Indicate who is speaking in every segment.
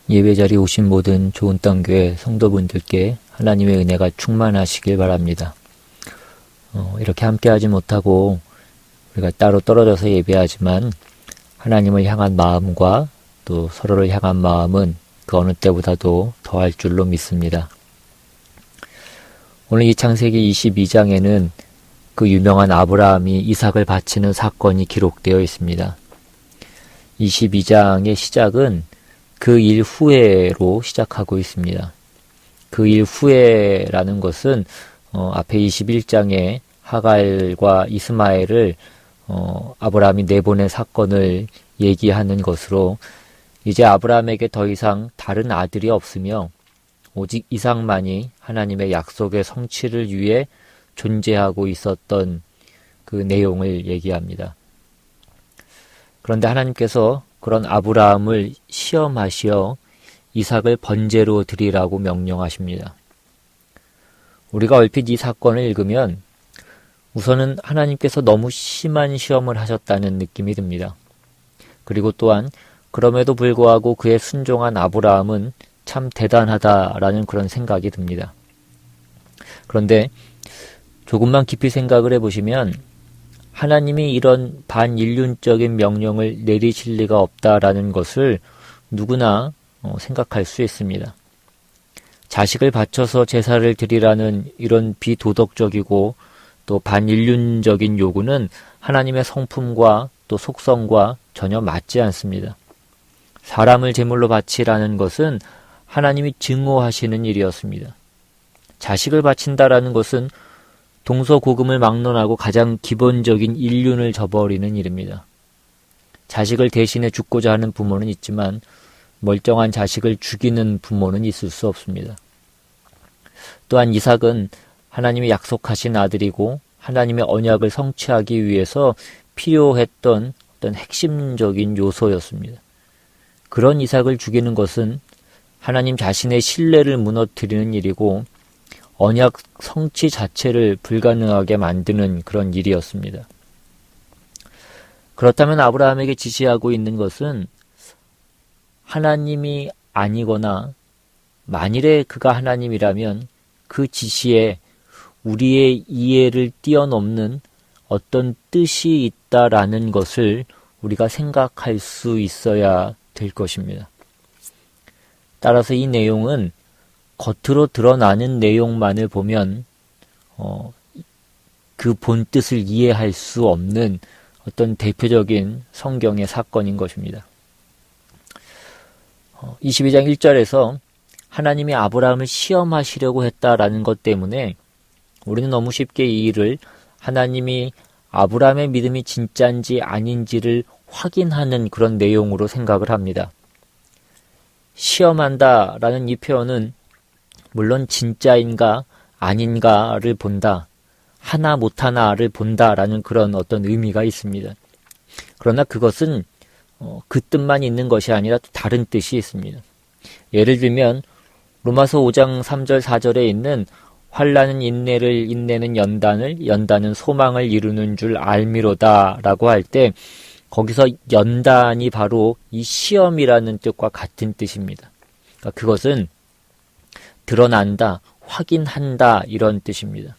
Speaker 1: 예배자리에 오신 모든 좋은 땅교회 성도분들께 하나님의 은혜가 충만하시길 바랍니다. 이렇게 함께하지 못하고 우리가 따로 떨어져서 예배하지만 하나님을 향한 마음과 또 서로를 향한 마음은 그 어느 때보다도 더할 줄로 믿습니다. 오늘 이 창세기 22장에는 그 유명한 아브라함이 이삭을 바치는 사건이 기록되어 있습니다. 22장의 시작은 그 일 후에로 시작하고 있습니다. 그 일 후에라는 것은 앞에 21장에 하갈과 이스마엘을 아브라함이 내보낸 사건을 얘기하는 것으로 이제 아브라함에게 더 이상 다른 아들이 없으며 오직 이삭만이 하나님의 약속의 성취를 위해 존재하고 있었던 그 내용을 얘기합니다. 그런데 하나님께서 그런 아브라함을 시험하시어 이삭을 번제로 드리라고 명령하십니다. 우리가 얼핏 이 사건을 읽으면 우선은 하나님께서 너무 심한 시험을 하셨다는 느낌이 듭니다. 그리고 또한 그럼에도 불구하고 그의 순종한 아브라함은 참 대단하다라는 그런 생각이 듭니다. 그런데 조금만 깊이 생각을 해보시면 하나님이 이런 반인륜적인 명령을 내리실 리가 없다라는 것을 누구나 생각할 수 있습니다. 자식을 바쳐서 제사를 드리라는 이런 비도덕적이고 또 반인륜적인 요구는 하나님의 성품과 또 속성과 전혀 맞지 않습니다. 사람을 제물로 바치라는 것은 하나님이 증오하시는 일이었습니다. 자식을 바친다라는 것은 동서고금을 막론하고 가장 기본적인 인륜을 저버리는 일입니다. 자식을 대신해 죽고자 하는 부모는 있지만 멀쩡한 자식을 죽이는 부모는 있을 수 없습니다. 또한 이삭은 하나님이 약속하신 아들이고 하나님의 언약을 성취하기 위해서 필요했던 어떤 핵심적인 요소였습니다. 그런 이삭을 죽이는 것은 하나님 자신의 신뢰를 무너뜨리는 일이고 언약 성취 자체를 불가능하게 만드는 그런 일이었습니다. 그렇다면 아브라함에게 지시하고 있는 것은 하나님이 아니거나 만일에 그가 하나님이라면 그 지시에 우리의 이해를 뛰어넘는 어떤 뜻이 있다라는 것을 우리가 생각할 수 있어야 될 것입니다. 따라서 이 내용은 겉으로 드러나는 내용만을 보면 그 본 뜻을 이해할 수 없는 어떤 대표적인 성경의 사건인 것입니다. 22장 1절에서 하나님이 아브라함을 시험하시려고 했다라는 것 때문에 우리는 너무 쉽게 이 일을 하나님이 아브라함의 믿음이 진짜인지 아닌지를 확인하는 그런 내용으로 생각을 합니다. 시험한다라는 이 표현은 물론 진짜인가 아닌가를 본다, 하나 못하나를 본다라는 그런 어떤 의미가 있습니다. 그러나 그것은 그 뜻만 있는 것이 아니라 또 다른 뜻이 있습니다. 예를 들면 로마서 5장 3절 4절에 있는 환난은 인내를, 인내는 연단을, 연단은 소망을 이루는 줄 알미로다 라고 할 때 거기서 연단이 바로 이 시험이라는 뜻과 같은 뜻입니다. 그러니까 그것은 드러난다, 확인한다 이런 뜻입니다.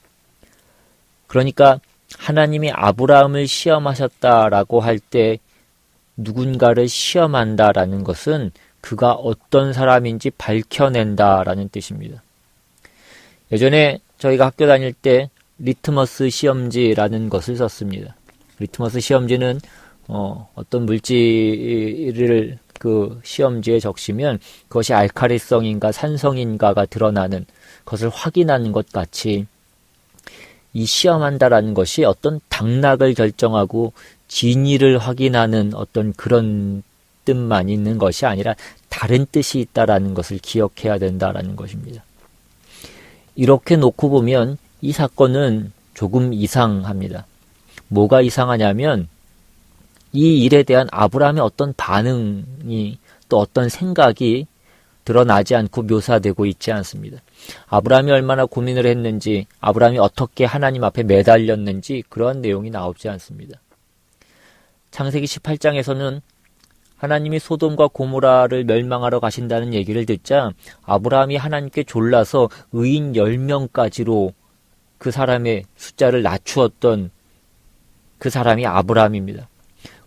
Speaker 1: 그러니까 하나님이 아브라함을 시험하셨다라고 할 때 누군가를 시험한다라는 것은 그가 어떤 사람인지 밝혀낸다라는 뜻입니다. 예전에 저희가 학교 다닐 때 리트머스 시험지라는 것을 썼습니다. 리트머스 시험지는 어떤 물질을 그 시험지에 적시면 그것이 알칼리성인가 산성인가가 드러나는 것을 확인하는 것 같이 이 시험한다라는 것이 어떤 당락을 결정하고 진위를 확인하는 어떤 그런 뜻만 있는 것이 아니라 다른 뜻이 있다라는 것을 기억해야 된다라는 것입니다. 이렇게 놓고 보면 이 사건은 조금 이상합니다. 뭐가 이상하냐면 이 일에 대한 아브라함의 어떤 반응이 또 어떤 생각이 드러나지 않고 묘사되고 있지 않습니다. 아브라함이 얼마나 고민을 했는지, 아브라함이 어떻게 하나님 앞에 매달렸는지 그런 내용이 나오지 않습니다. 창세기 18장에서는 하나님이 소돔과 고모라를 멸망하러 가신다는 얘기를 듣자 아브라함이 하나님께 졸라서 의인 10명까지로 그 사람의 숫자를 낮추었던 그 사람이 아브라함입니다.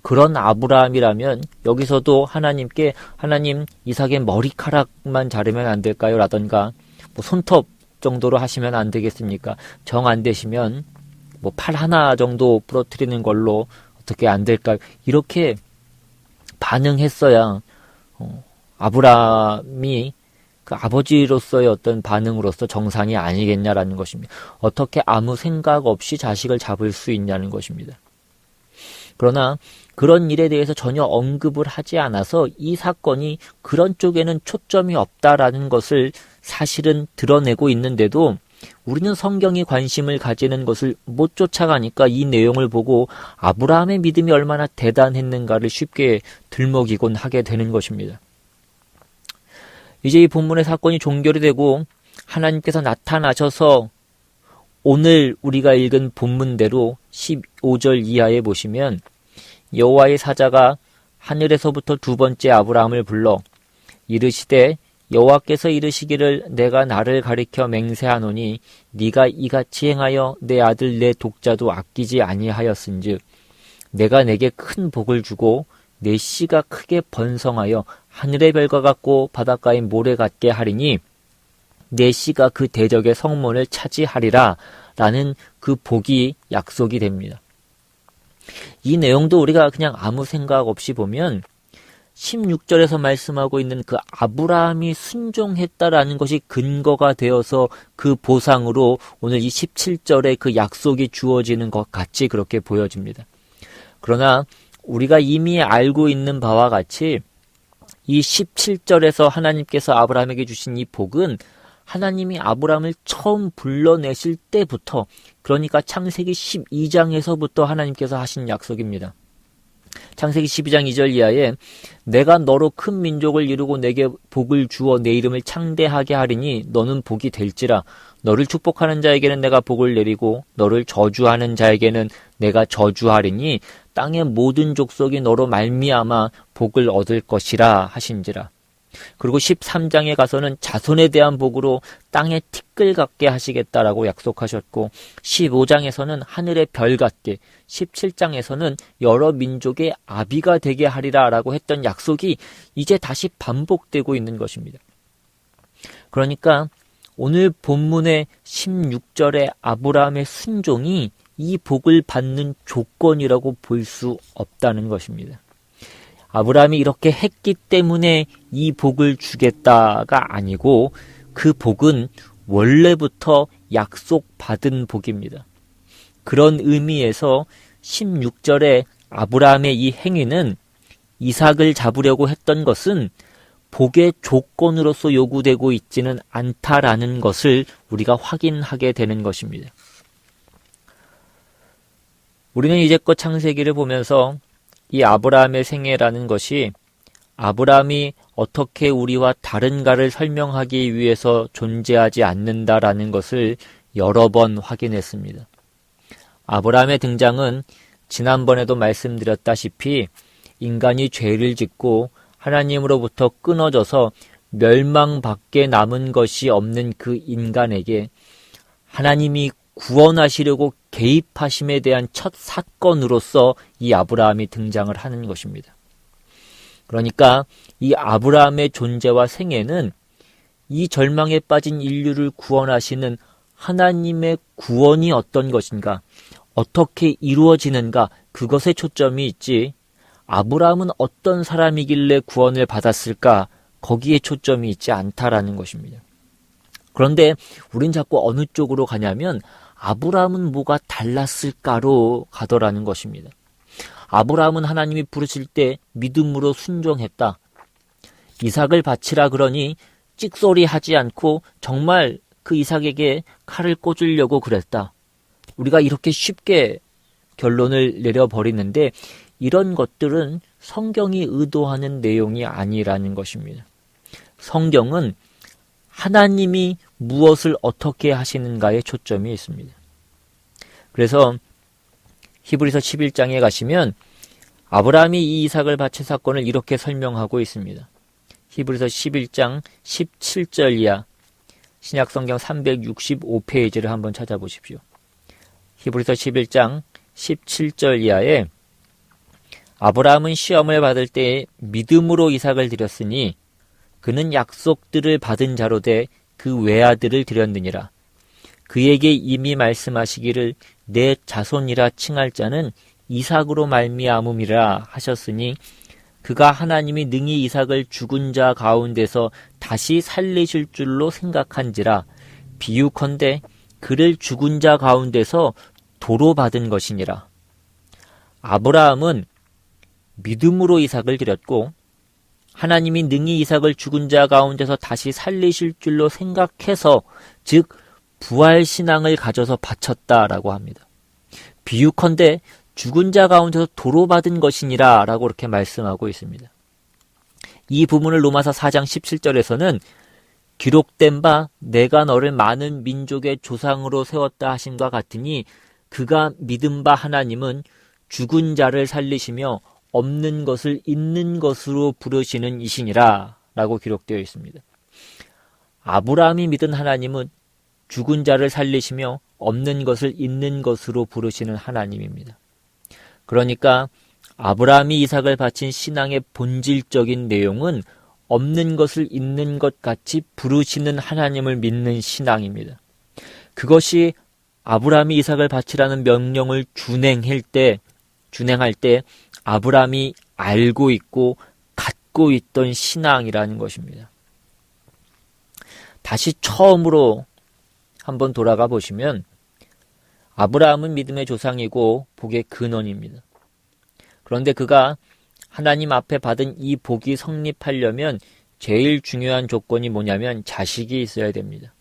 Speaker 1: 그런 아브라함이라면 여기서도 하나님께 하나님 이삭의 머리카락만 자르면 안 될까요? 라던가 뭐 손톱 정도로 하시면 안 되겠습니까? 정 안 되시면 뭐 팔 하나 정도 부러뜨리는 걸로 어떻게 안 될까요? 이렇게 반응했어야 아브라함이 그 아버지로서의 어떤 반응으로서 정상이 아니겠냐라는 것입니다. 어떻게 아무 생각 없이 자식을 잡을 수 있냐는 것입니다. 그러나 그런 일에 대해서 전혀 언급을 하지 않아서 이 사건이 그런 쪽에는 초점이 없다라는 것을 사실은 드러내고 있는데도 우리는 성경이 관심을 가지는 것을 못 쫓아가니까 이 내용을 보고 아브라함의 믿음이 얼마나 대단했는가를 쉽게 들먹이곤 하게 되는 것입니다. 이제 이 본문의 사건이 종결이 되고 하나님께서 나타나셔서 오늘 우리가 읽은 본문대로 15절 이하에 보시면 여호와의 사자가 하늘에서부터 두 번째 아브라함을 불러 이르시되 여호와께서 이르시기를 내가 나를 가리켜 맹세하노니 네가 이같이 행하여 내 아들 내 독자도 아끼지 아니하였은즉 내가 내게 큰 복을 주고 내 씨가 크게 번성하여 하늘의 별과 같고 바닷가의 모래 같게 하리니 내 씨가 그 대적의 성문을 차지하리라 라는 그 복이 약속이 됩니다. 이 내용도 우리가 그냥 아무 생각 없이 보면 16절에서 말씀하고 있는 그 아브라함이 순종했다라는 것이 근거가 되어서 그 보상으로 오늘 이 17절에 그 약속이 주어지는 것 같이 그렇게 보여집니다. 그러나 우리가 이미 알고 있는 바와 같이 이 17절에서 하나님께서 아브라함에게 주신 이 복은 하나님이 아브라함을 처음 불러내실 때부터, 그러니까 창세기 12장에서부터 하나님께서 하신 약속입니다. 창세기 12장 2절 이하에 내가 너로 큰 민족을 이루고 내게 복을 주어 내 이름을 창대하게 하리니 너는 복이 될지라. 너를 축복하는 자에게는 내가 복을 내리고 너를 저주하는 자에게는 내가 저주하리니 땅의 모든 족속이 너로 말미암아 복을 얻을 것이라 하신지라. 그리고 13장에 가서는 자손에 대한 복으로 땅에 티끌 같게 하시겠다라고 약속하셨고 15장에서는 하늘의 별 같게, 17장에서는 여러 민족의 아비가 되게 하리라 라고 했던 약속이 이제 다시 반복되고 있는 것입니다. 그러니까 오늘 본문의 16절의 아브라함의 순종이 이 복을 받는 조건이라고 볼 수 없다는 것입니다. 아브라함이 이렇게 했기 때문에 이 복을 주겠다가 아니고 그 복은 원래부터 약속받은 복입니다. 그런 의미에서 16절에 아브라함의 이 행위는 이삭을 잡으려고 했던 것은 복의 조건으로서 요구되고 있지는 않다라는 것을 우리가 확인하게 되는 것입니다. 우리는 이제껏 창세기를 보면서 이 아브라함의 생애라는 것이 아브라함이 어떻게 우리와 다른가를 설명하기 위해서 존재하지 않는다라는 것을 여러 번 확인했습니다. 아브라함의 등장은 지난번에도 말씀드렸다시피 인간이 죄를 짓고 하나님으로부터 끊어져서 멸망밖에 남은 것이 없는 그 인간에게 하나님이 구원하시려고 개입하심에 대한 첫 사건으로서 이 아브라함이 등장을 하는 것입니다. 그러니까 이 아브라함의 존재와 생애는 이 절망에 빠진 인류를 구원하시는 하나님의 구원이 어떤 것인가, 어떻게 이루어지는가, 그것에 초점이 있지 아브라함은 어떤 사람이길래 구원을 받았을까, 거기에 초점이 있지 않다라는 것입니다. 그런데 우린 자꾸 어느 쪽으로 가냐면 아브라함은 뭐가 달랐을까로 가더라는 것입니다. 아브라함은 하나님이 부르실 때 믿음으로 순종했다. 이삭을 바치라 그러니 찍소리 하지 않고 정말 그 이삭에게 칼을 꽂으려고 그랬다. 우리가 이렇게 쉽게 결론을 내려버리는데 이런 것들은 성경이 의도하는 내용이 아니라는 것입니다. 성경은 하나님이 무엇을 어떻게 하시는가에 초점이 있습니다. 그래서 히브리서 11장에 가시면 아브라함이 이 이삭을 바친 사건을 이렇게 설명하고 있습니다. 히브리서 11장 17절 이하 신약성경 365페이지를 한번 찾아보십시오. 히브리서 11장 17절 이하에 아브라함은 시험을 받을 때 믿음으로 이삭을 드렸으니 그는 약속들을 받은 자로 돼 그 외아들을 드렸느니라. 그에게 이미 말씀하시기를 내 자손이라 칭할 자는 이삭으로 말미암음이라 하셨으니 그가 하나님이 능히 이삭을 죽은 자 가운데서 다시 살리실 줄로 생각한지라. 비유컨대 그를 죽은 자 가운데서 도로 받은 것이니라. 아브라함은 믿음으로 이삭을 드렸고 하나님이 능히 이삭을 죽은 자 가운데서 다시 살리실 줄로 생각해서, 즉 부활신앙을 가져서 바쳤다라고 합니다. 비유컨대 죽은 자 가운데서 도로 받은 것이니라 라고 이렇게 말씀하고 있습니다. 이 부분을 로마서 4장 17절에서는 기록된 바 내가 너를 많은 민족의 조상으로 세웠다 하심과 같으니 그가 믿은 바 하나님은 죽은 자를 살리시며 없는 것을 있는 것으로 부르시는 이시니라 라고 기록되어 있습니다. 아브라함이 믿은 하나님은 죽은 자를 살리시며 없는 것을 있는 것으로 부르시는 하나님입니다. 그러니까 아브라함이 이삭을 바친 신앙의 본질적인 내용은 없는 것을 있는 것 같이 부르시는 하나님을 믿는 신앙입니다. 그것이 아브라함이 이삭을 바치라는 명령을 준행할 때 아브라함이 알고 있고 갖고 있던 신앙이라는 것입니다. 다시 처음으로 한번 돌아가 보시면 아브라함은 믿음의 조상이고 복의 근원입니다. 그런데 그가 하나님 앞에 받은 이 복이 성립하려면 제일 중요한 조건이 뭐냐면 자식이 있어야 됩니다.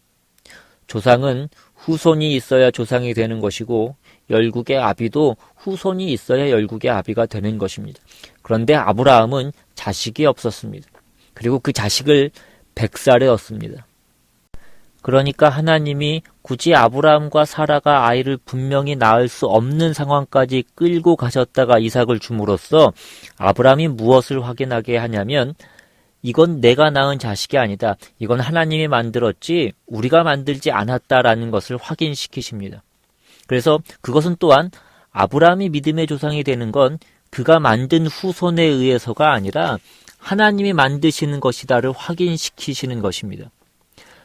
Speaker 1: 조상은 후손이 있어야 조상이 되는 것이고 열국의 아비도 후손이 있어야 열국의 아비가 되는 것입니다. 그런데 아브라함은 자식이 없었습니다. 그리고 그 자식을 100살에 얻습니다. 그러니까 하나님이 굳이 아브라함과 사라가 아이를 분명히 낳을 수 없는 상황까지 끌고 가셨다가 이삭을 줌으로써 아브라함이 무엇을 확인하게 하냐면 이건 내가 낳은 자식이 아니다. 이건 하나님이 만들었지 우리가 만들지 않았다라는 것을 확인시키십니다. 그래서 그것은 또한 아브라함이 믿음의 조상이 되는 건 그가 만든 후손에 의해서가 아니라 하나님이 만드시는 것이다를 확인시키시는 것입니다.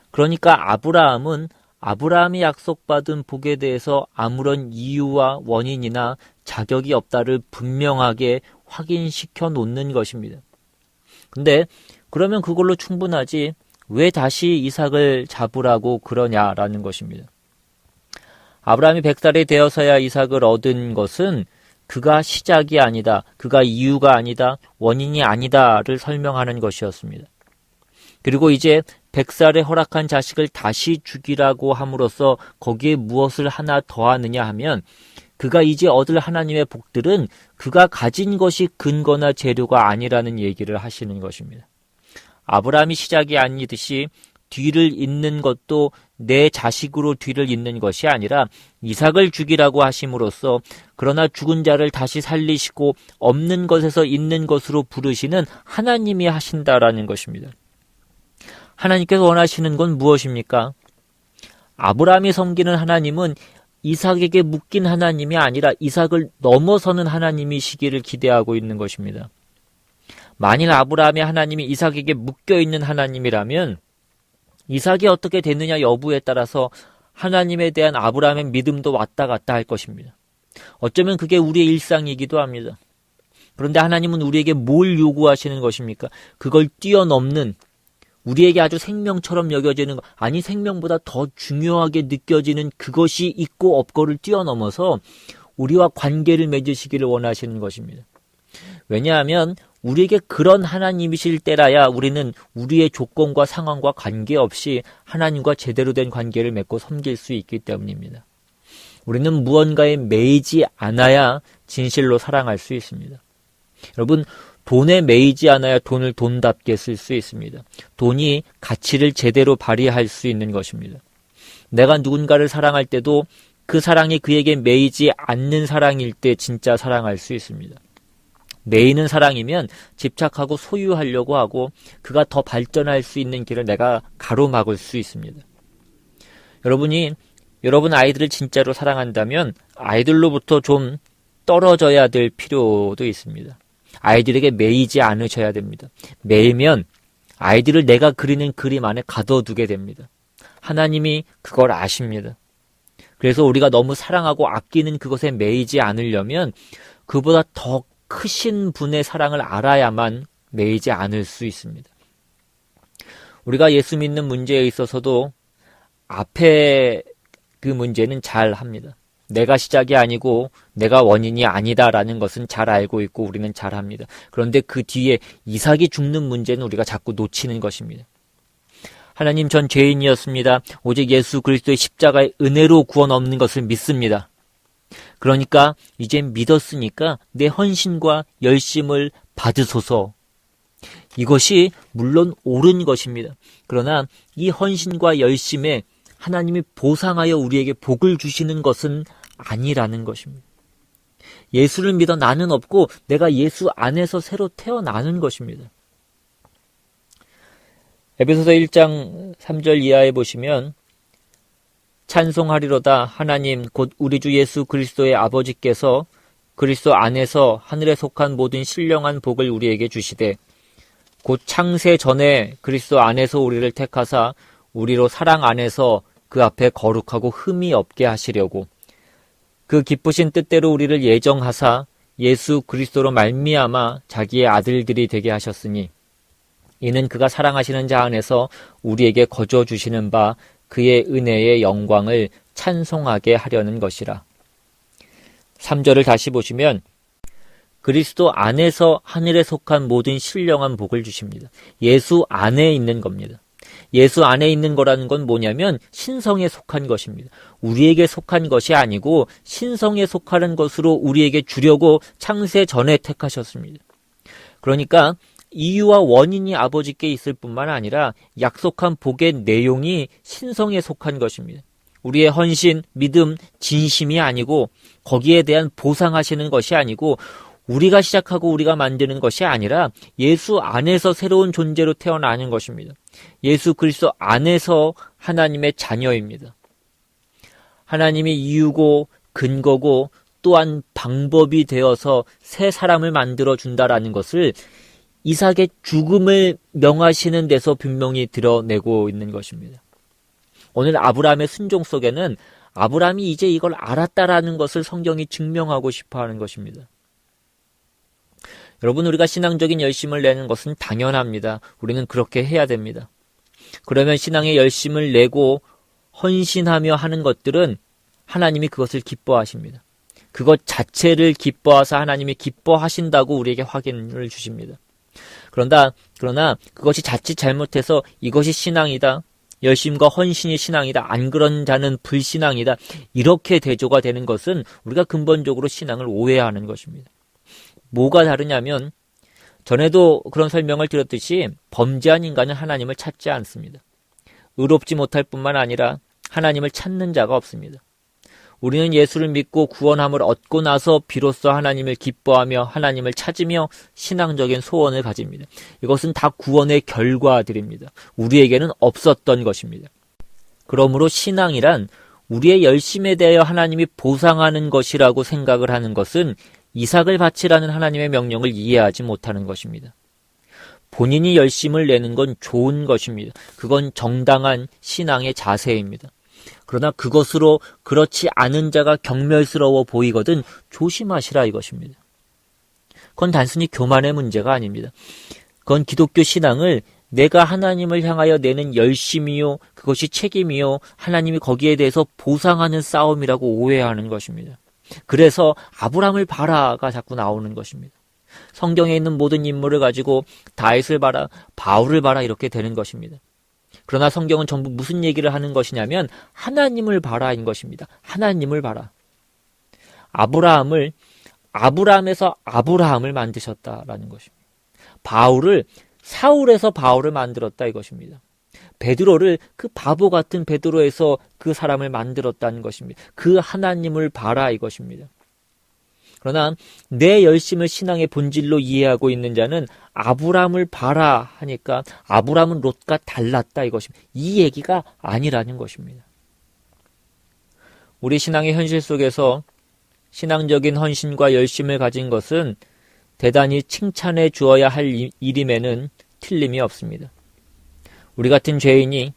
Speaker 1: 그러니까 아브라함이 약속받은 복에 대해서 아무런 이유와 원인이나 자격이 없다를 분명하게 확인시켜 놓는 것입니다. 근데 그러면 그걸로 충분하지 왜 다시 이삭을 잡으라고 그러냐라는 것입니다. 아브라함이 100살이 되어서야 이삭을 얻은 것은 그가 시작이 아니다, 그가 이유가 아니다, 원인이 아니다를 설명하는 것이었습니다. 그리고 이제 100살에 허락한 자식을 다시 죽이라고 함으로써 거기에 무엇을 하나 더하느냐 하면 그가 이제 얻을 하나님의 복들은 그가 가진 것이 근거나 재료가 아니라는 얘기를 하시는 것입니다. 아브라함이 시작이 아니듯이 뒤를 잇는 것도 내 자식으로 뒤를 잇는 것이 아니라 이삭을 죽이라고 하심으로써 그러나 죽은 자를 다시 살리시고 없는 것에서 있는 것으로 부르시는 하나님이 하신다라는 것입니다. 하나님께서 원하시는 건 무엇입니까? 아브라함이 섬기는 하나님은 이삭에게 묶인 하나님이 아니라 이삭을 넘어서는 하나님이시기를 기대하고 있는 것입니다. 만일 아브라함의 하나님이 이삭에게 묶여있는 하나님이라면 이삭이 어떻게 됐느냐 여부에 따라서 하나님에 대한 아브라함의 믿음도 왔다 갔다 할 것입니다. 어쩌면 그게 우리의 일상이기도 합니다. 그런데 하나님은 우리에게 뭘 요구하시는 것입니까? 그걸 뛰어넘는 우리에게 아주 생명처럼 여겨지는 것, 아니 생명보다 더 중요하게 느껴지는 그것이 있고 없고를 뛰어넘어서 우리와 관계를 맺으시기를 원하시는 것입니다. 왜냐하면 우리에게 그런 하나님이실 때라야 우리는 우리의 조건과 상황과 관계없이 하나님과 제대로 된 관계를 맺고 섬길 수 있기 때문입니다. 우리는 무언가에 매이지 않아야 진실로 사랑할 수 있습니다. 여러분, 돈에 매이지 않아야 돈을 돈답게 쓸 수 있습니다. 돈이 가치를 제대로 발휘할 수 있는 것입니다. 내가 누군가를 사랑할 때도 그 사랑이 그에게 매이지 않는 사랑일 때 진짜 사랑할 수 있습니다. 매이는 사랑이면 집착하고 소유하려고 하고 그가 더 발전할 수 있는 길을 내가 가로막을 수 있습니다. 여러분 아이들을 진짜로 사랑한다면 아이들로부터 좀 떨어져야 될 필요도 있습니다. 아이들에게 매이지 않으셔야 됩니다. 매이면 아이들을 내가 그리는 그림 안에 가둬두게 됩니다. 하나님이 그걸 아십니다. 그래서 우리가 너무 사랑하고 아끼는 그것에 매이지 않으려면 그보다 더 크신 분의 사랑을 알아야만 매이지 않을 수 있습니다. 우리가 예수 믿는 문제에 있어서도 앞에 그 문제는 잘 합니다. 내가 시작이 아니고 내가 원인이 아니다라는 것은 잘 알고 있고 우리는 잘 합니다. 그런데 그 뒤에 이삭이 죽는 문제는 우리가 자꾸 놓치는 것입니다. 하나님, 전 죄인이었습니다. 오직 예수 그리스도의 십자가의 은혜로 구원 얻는 것을 믿습니다. 그러니까 이젠 믿었으니까 내 헌신과 열심을 받으소서. 이것이 물론 옳은 것입니다. 그러나 이 헌신과 열심에 하나님이 보상하여 우리에게 복을 주시는 것은 아니라는 것입니다. 예수를 믿어 나는 없고 내가 예수 안에서 새로 태어나는 것입니다. 에베소서 1장 3절 이하에 보시면 찬송하리로다 하나님 곧 우리 주 예수 그리스도의 아버지께서 그리스도 안에서 하늘에 속한 모든 신령한 복을 우리에게 주시되 곧 창세 전에 그리스도 안에서 우리를 택하사 우리로 사랑 안에서 그 앞에 거룩하고 흠이 없게 하시려고 그 기쁘신 뜻대로 우리를 예정하사 예수 그리스도로 말미암아 자기의 아들들이 되게 하셨으니 이는 그가 사랑하시는 자 안에서 우리에게 거저 주시는 바 그의 은혜의 영광을 찬송하게 하려는 것이라. 3절을 다시 보시면 그리스도 안에서 하늘에 속한 모든 신령한 복을 주십니다. 예수 안에 있는 겁니다. 예수 안에 있는 거라는 건 뭐냐면 신성에 속한 것입니다. 우리에게 속한 것이 아니고 신성에 속하는 것으로 우리에게 주려고 창세 전에 택하셨습니다. 그러니까 이유와 원인이 아버지께 있을 뿐만 아니라 약속한 복의 내용이 신성에 속한 것입니다. 우리의 헌신, 믿음, 진심이 아니고 거기에 대한 보상하시는 것이 아니고 우리가 시작하고 우리가 만드는 것이 아니라 예수 안에서 새로운 존재로 태어나는 것입니다. 예수 그리스도 안에서 하나님의 자녀입니다. 하나님이 이유고 근거고 또한 방법이 되어서 새 사람을 만들어 준다라는 것을 이삭의 죽음을 명하시는 데서 분명히 드러내고 있는 것입니다. 오늘 아브라함의 순종 속에는 아브라함이 이제 이걸 알았다라는 것을 성경이 증명하고 싶어하는 것입니다. 여러분, 우리가 신앙적인 열심을 내는 것은 당연합니다. 우리는 그렇게 해야 됩니다. 그러면 신앙의 열심을 내고 헌신하며 하는 것들은 하나님이 그것을 기뻐하십니다. 그것 자체를 기뻐하사 하나님이 기뻐하신다고 우리에게 확인을 주십니다. 그러나 그것이 자칫 잘못해서 이것이 신앙이다, 열심과 헌신이 신앙이다, 안 그런 자는 불신앙이다, 이렇게 대조가 되는 것은 우리가 근본적으로 신앙을 오해하는 것입니다. 뭐가 다르냐면 전에도 그런 설명을 드렸듯이 범죄한 인간은 하나님을 찾지 않습니다. 의롭지 못할 뿐만 아니라 하나님을 찾는 자가 없습니다. 우리는 예수를 믿고 구원함을 얻고 나서 비로소 하나님을 기뻐하며 하나님을 찾으며 신앙적인 소원을 가집니다. 이것은 다 구원의 결과들입니다. 우리에게는 없었던 것입니다. 그러므로 신앙이란 우리의 열심에 대하여 하나님이 보상하는 것이라고 생각을 하는 것은 이삭을 바치라는 하나님의 명령을 이해하지 못하는 것입니다. 본인이 열심을 내는 건 좋은 것입니다. 그건 정당한 신앙의 자세입니다. 그러나 그것으로 그렇지 않은 자가 경멸스러워 보이거든 조심하시라 이것입니다. 그건 단순히 교만의 문제가 아닙니다. 그건 기독교 신앙을 내가 하나님을 향하여 내는 열심이요, 그것이 책임이요, 하나님이 거기에 대해서 보상하는 싸움이라고 오해하는 것입니다. 그래서 아브라함을 봐라가 자꾸 나오는 것입니다. 성경에 있는 모든 인물을 가지고 다윗을 봐라, 바울을 봐라 이렇게 되는 것입니다. 그러나 성경은 전부 무슨 얘기를 하는 것이냐면 하나님을 봐라인 것입니다. 하나님을 봐라. 아브라함에서 아브라함을 만드셨다라는 것입니다. 바울을 사울에서 바울을 만들었다 이것입니다. 베드로를 그 바보 같은 베드로에서 그 사람을 만들었다는 것입니다. 그 하나님을 봐라 이것입니다. 그러나 내 열심을 신앙의 본질로 이해하고 있는 자는 아브라함을 봐라 하니까 아브라함은 롯과 달랐다 이것입니다. 이 얘기가 아니라는 것입니다. 우리 신앙의 현실 속에서 신앙적인 헌신과 열심을 가진 것은 대단히 칭찬해 주어야 할 일임에는 틀림이 없습니다. 우리 같은 죄인이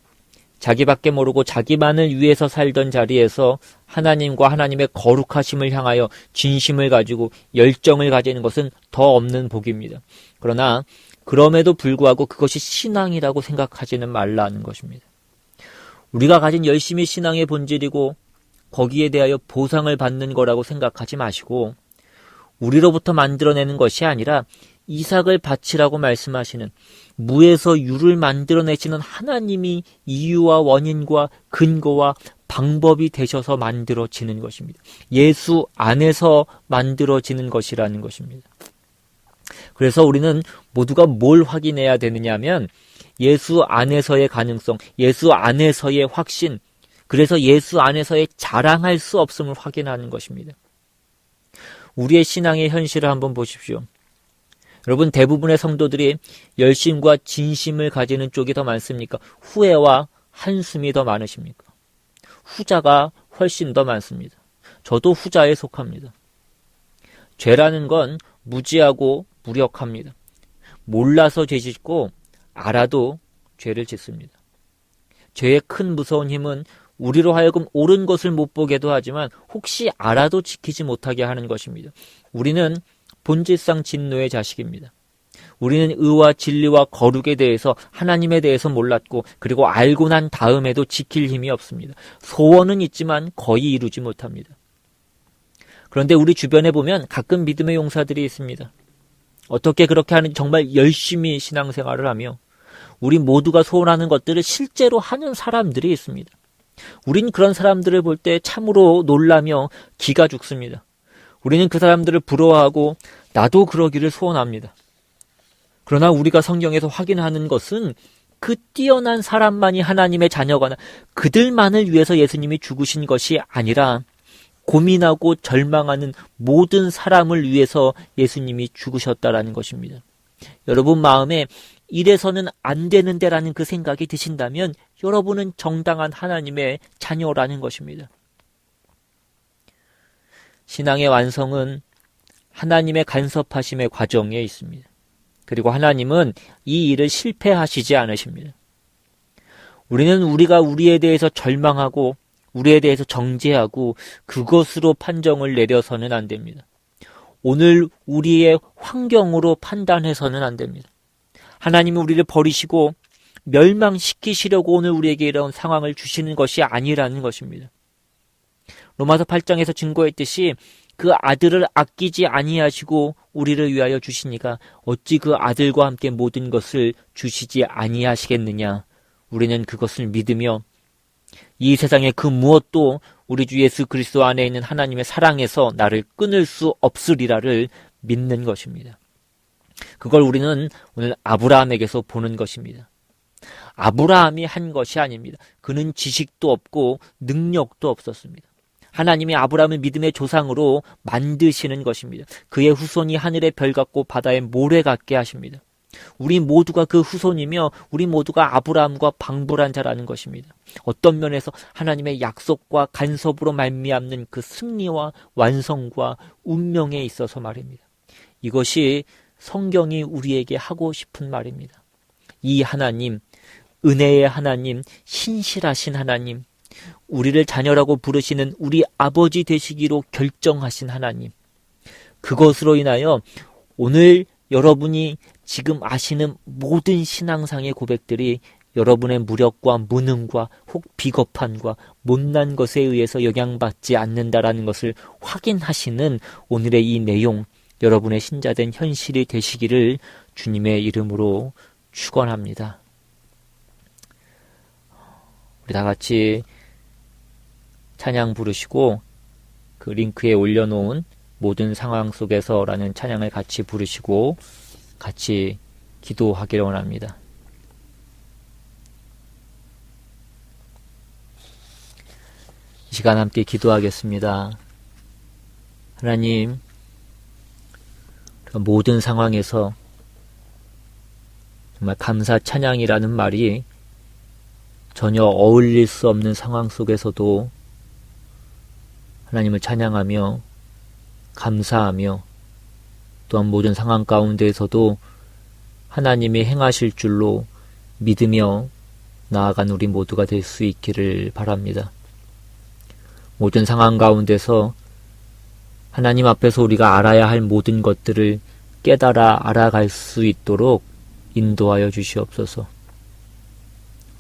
Speaker 1: 자기밖에 모르고 자기만을 위해서 살던 자리에서 하나님과 하나님의 거룩하심을 향하여 진심을 가지고 열정을 가지는 것은 더 없는 복입니다. 그러나 그럼에도 불구하고 그것이 신앙이라고 생각하지는 말라는 것입니다. 우리가 가진 열심이 신앙의 본질이고 거기에 대하여 보상을 받는 거라고 생각하지 마시고 우리로부터 만들어내는 것이 아니라 이삭을 바치라고 말씀하시는 무에서 유를 만들어내시는 하나님이 이유와 원인과 근거와 방법이 되셔서 만들어지는 것입니다. 예수 안에서 만들어지는 것이라는 것입니다. 그래서 우리는 모두가 뭘 확인해야 되느냐 하면 예수 안에서의 가능성, 예수 안에서의 확신, 그래서 예수 안에서의 자랑할 수 없음을 확인하는 것입니다. 우리의 신앙의 현실을 한번 보십시오. 여러분, 대부분의 성도들이 열심과 진심을 가지는 쪽이 더 많습니까? 후회와 한숨이 더 많으십니까? 후자가 훨씬 더 많습니다. 저도 후자에 속합니다. 죄라는 건 무지하고 무력합니다. 몰라서 죄 짓고 알아도 죄를 짓습니다. 죄의 큰 무서운 힘은 우리로 하여금 옳은 것을 못 보게도 하지만 혹시 알아도 지키지 못하게 하는 것입니다. 우리는 본질상 진노의 자식입니다. 우리는 의와 진리와 거룩에 대해서 하나님에 대해서 몰랐고 그리고 알고 난 다음에도 지킬 힘이 없습니다. 소원은 있지만 거의 이루지 못합니다. 그런데 우리 주변에 보면 가끔 믿음의 용사들이 있습니다. 어떻게 그렇게 하는지 정말 열심히 신앙생활을 하며 우리 모두가 소원하는 것들을 실제로 하는 사람들이 있습니다. 우린 그런 사람들을 볼 때 참으로 놀라며 기가 죽습니다. 우리는 그 사람들을 부러워하고 나도 그러기를 소원합니다. 그러나 우리가 성경에서 확인하는 것은 그 뛰어난 사람만이 하나님의 자녀거나 그들만을 위해서 예수님이 죽으신 것이 아니라 고민하고 절망하는 모든 사람을 위해서 예수님이 죽으셨다라는 것입니다. 여러분 마음에 이래서는 안 되는데라는 그 생각이 드신다면 여러분은 정당한 하나님의 자녀라는 것입니다. 신앙의 완성은 하나님의 간섭하심의 과정에 있습니다. 그리고 하나님은 이 일을 실패하시지 않으십니다. 우리는 우리가 우리에 대해서 절망하고 우리에 대해서 정죄하고 그것으로 판정을 내려서는 안 됩니다. 오늘 우리의 환경으로 판단해서는 안 됩니다. 하나님은 우리를 버리시고 멸망시키시려고 오늘 우리에게 이런 상황을 주시는 것이 아니라는 것입니다. 로마서 8장에서 증거했듯이 그 아들을 아끼지 아니하시고 우리를 위하여 주시니까 어찌 그 아들과 함께 모든 것을 주시지 아니하시겠느냐. 우리는 그것을 믿으며 이 세상의 그 무엇도 우리 주 예수 그리스도 안에 있는 하나님의 사랑에서 나를 끊을 수 없으리라를 믿는 것입니다. 그걸 우리는 오늘 아브라함에게서 보는 것입니다. 아브라함이 한 것이 아닙니다. 그는 지식도 없고 능력도 없었습니다. 하나님이 아브라함을 믿음의 조상으로 만드시는 것입니다. 그의 후손이 하늘의 별 같고 바다의 모래 같게 하십니다. 우리 모두가 그 후손이며 우리 모두가 아브라함과 방불한 자라는 것입니다. 어떤 면에서 하나님의 약속과 간섭으로 말미암는 그 승리와 완성과 운명에 있어서 말입니다. 이것이 성경이 우리에게 하고 싶은 말입니다. 이 하나님, 은혜의 하나님, 신실하신 하나님, 우리를 자녀라고 부르시는 우리 아버지 되시기로 결정하신 하나님, 그것으로 인하여 오늘 여러분이 지금 아시는 모든 신앙상의 고백들이 여러분의 무력과 무능과 혹 비겁함과 못난 것에 의해서 영향받지 않는다라는 것을 확인하시는 오늘의 이 내용, 여러분의 신자된 현실이 되시기를 주님의 이름으로 축원합니다. 우리 다 같이 찬양 부르시고 그 링크에 올려놓은 모든 상황 속에서라는 찬양을 같이 부르시고 같이 기도하기를 원합니다. 이 시간 함께 기도하겠습니다. 하나님, 모든 상황에서 정말 감사 찬양이라는 말이 전혀 어울릴 수 없는 상황 속에서도 하나님을 찬양하며 감사하며 또한 모든 상황 가운데에서도 하나님이 행하실 줄로 믿으며 나아간 우리 모두가 될 수 있기를 바랍니다. 모든 상황 가운데서 하나님 앞에서 우리가 알아야 할 모든 것들을 깨달아 알아갈 수 있도록 인도하여 주시옵소서.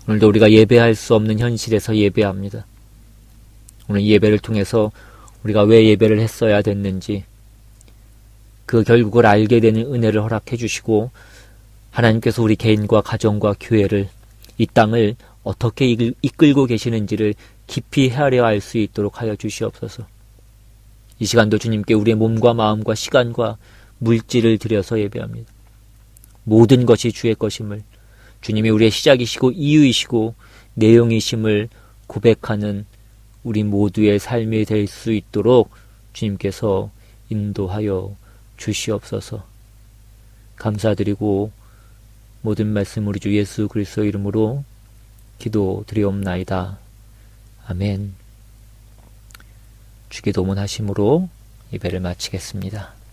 Speaker 1: 오늘도 우리가 예배할 수 없는 현실에서 예배합니다. 오늘 이 예배를 통해서 우리가 왜 예배를 했어야 됐는지 그 결국을 알게 되는 은혜를 허락해 주시고 하나님께서 우리 개인과 가정과 교회를 이 땅을 어떻게 이끌고 계시는지를 깊이 헤아려 알 수 있도록 하여 주시옵소서. 이 시간도 주님께 우리의 몸과 마음과 시간과 물질을 드려서 예배합니다. 모든 것이 주의 것임을 주님이 우리의 시작이시고 이유이시고 내용이심을 고백하는 우리 모두의 삶이 될 수 있도록 주님께서 인도하여 주시옵소서. 감사드리고 모든 말씀 우리 주 예수 그리스도 이름으로 기도드리옵나이다. 아멘. 주기도문 하심으로 예배를 마치겠습니다.